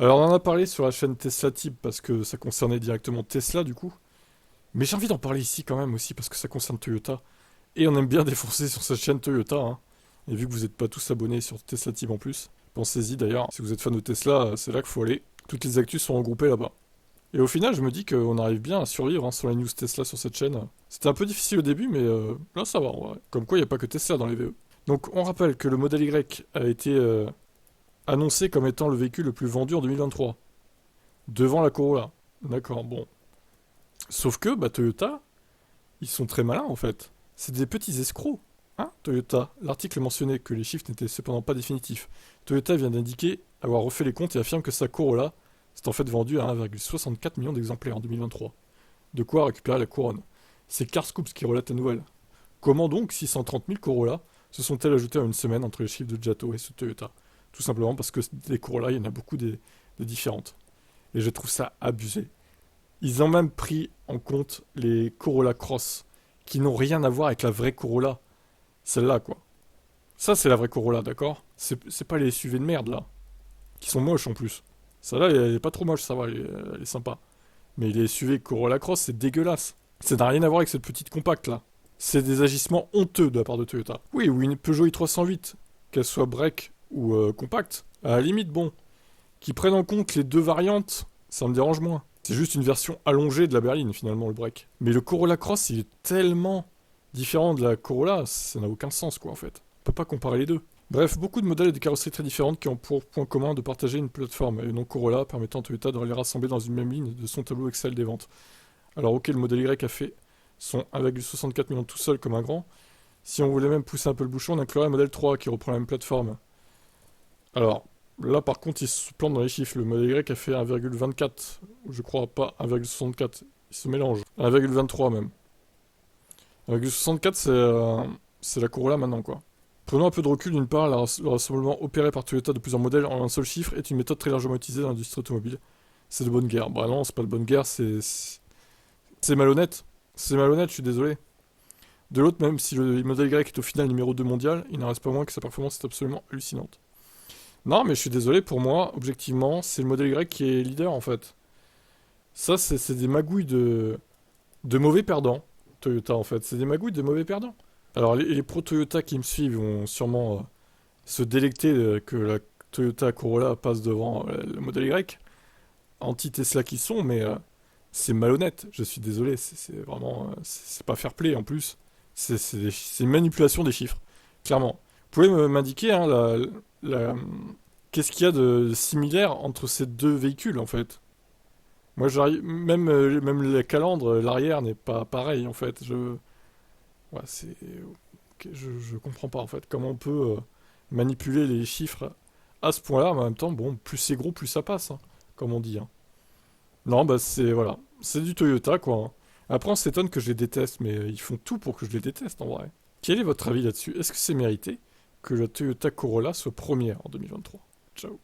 Alors on en a parlé sur la chaîne Tesla Tip parce que ça concernait directement Tesla du coup. Mais j'ai envie d'en parler ici quand même aussi parce que ça concerne Toyota. Et on aime bien défoncer sur cette chaîne Toyota, hein. Et vu que vous n'êtes pas tous abonnés sur Tesla Tip en plus, pensez-y d'ailleurs, si vous êtes fan de Tesla, c'est là qu'il faut aller. Toutes les actus sont regroupées là-bas. Et au final, je me dis qu'on arrive bien à survivre hein, sur les news Tesla sur cette chaîne. C'était un peu difficile au début, mais là ça va en vrai. Comme quoi, il n'y a pas que Tesla dans les VE. Donc on rappelle que le modèle Y a été annoncé comme étant le véhicule le plus vendu en 2023. Devant la Corolla. D'accord, bon. Sauf que, bah, Toyota, ils sont très malins en fait. C'est des petits escrocs. Hein, Toyota. L'article mentionnait que les chiffres n'étaient cependant pas définitifs. Toyota vient d'indiquer avoir refait les comptes et affirme que sa Corolla s'est en fait vendue à 1,64 million d'exemplaires en 2023. De quoi récupérer la couronne. C'est Carscoops qui relate la nouvelle. Comment donc 630 000 Corolla se sont-elles ajoutées en une semaine entre les chiffres de Giotto et ceux de Toyota? Tout simplement parce que des Corolla, il y en a beaucoup des différentes. Et je trouve ça abusé. Ils ont même pris en compte les Corolla Cross, qui n'ont rien à voir avec la vraie Corolla. Celle-là, quoi. Ça, c'est la vraie Corolla, d'accord? C'est pas les SUV de merde, là. Qui sont moches, en plus. Celle-là, elle est pas trop moche, ça va, elle est sympa. Mais les SUV Corolla Cross, c'est dégueulasse. Ça n'a rien à voir avec cette petite compacte, là. C'est des agissements honteux de la part de Toyota. Oui, ou une Peugeot i308, qu'elle soit break ou compacte, à la limite, bon. Qui prennent en compte les deux variantes, ça me dérange moins. C'est juste une version allongée de la berline, finalement, le break. Mais le Corolla Cross, il est tellement différent de la Corolla, ça n'a aucun sens, quoi, en fait. On peut pas comparer les deux. Bref, beaucoup de modèles et de carrosseries très différentes qui ont pour point commun de partager une plateforme, et le nom Corolla permettant à Toyota de les rassembler dans une même ligne de son tableau Excel des ventes. Alors ok, le modèle Y a fait son 1,64 million tout seul comme un grand. Si on voulait même pousser un peu le bouchon, on inclurait le modèle 3 qui reprend la même plateforme. Alors, là par contre, il se plante dans les chiffres. Le modèle Y a fait 1,24, je crois pas 1,64. Il se mélange. 1,23 même. 1,64 c'est la Corolla maintenant quoi. Prenons un peu de recul, d'une part, le rassemblement opéré par Toyota de plusieurs modèles en un seul chiffre est une méthode très largement utilisée dans l'industrie automobile. C'est de bonne guerre. Bah non, c'est pas de bonne guerre, c'est malhonnête. C'est malhonnête, je suis désolé. De l'autre, même si le modèle Y est au final numéro 2 mondial, il n'en reste pas moins que sa performance est absolument hallucinante. Non, mais je suis désolé, pour moi, objectivement, c'est le modèle Y qui est leader en fait. Ça, c'est des magouilles de mauvais perdants, Toyota en fait. C'est des magouilles de mauvais perdants. Alors, les pro Toyota qui me suivent vont sûrement se délecter que la Toyota Corolla passe devant le modèle Y, anti-Tesla qui sont, mais c'est malhonnête. Je suis désolé, c'est vraiment. C'est pas fair play en plus. C'est une manipulation des chiffres, clairement. Vous pouvez m'indiquer hein, qu'est-ce qu'il y a de similaire entre ces deux véhicules en fait? Moi, j'arrive, même la calandre, l'arrière n'est pas pareil en fait. Ouais, ok, je comprends pas en fait comment on peut manipuler les chiffres à ce point-là, mais en même temps, bon, plus c'est gros, plus ça passe, hein, comme on dit, hein. Non, bah c'est voilà, c'est du Toyota quoi, hein. Après, on s'étonne que je les déteste, mais ils font tout pour que je les déteste en vrai. Quel est votre avis là-dessus? Est-ce que c'est mérité que la Toyota Corolla soit première en 2023? Ciao.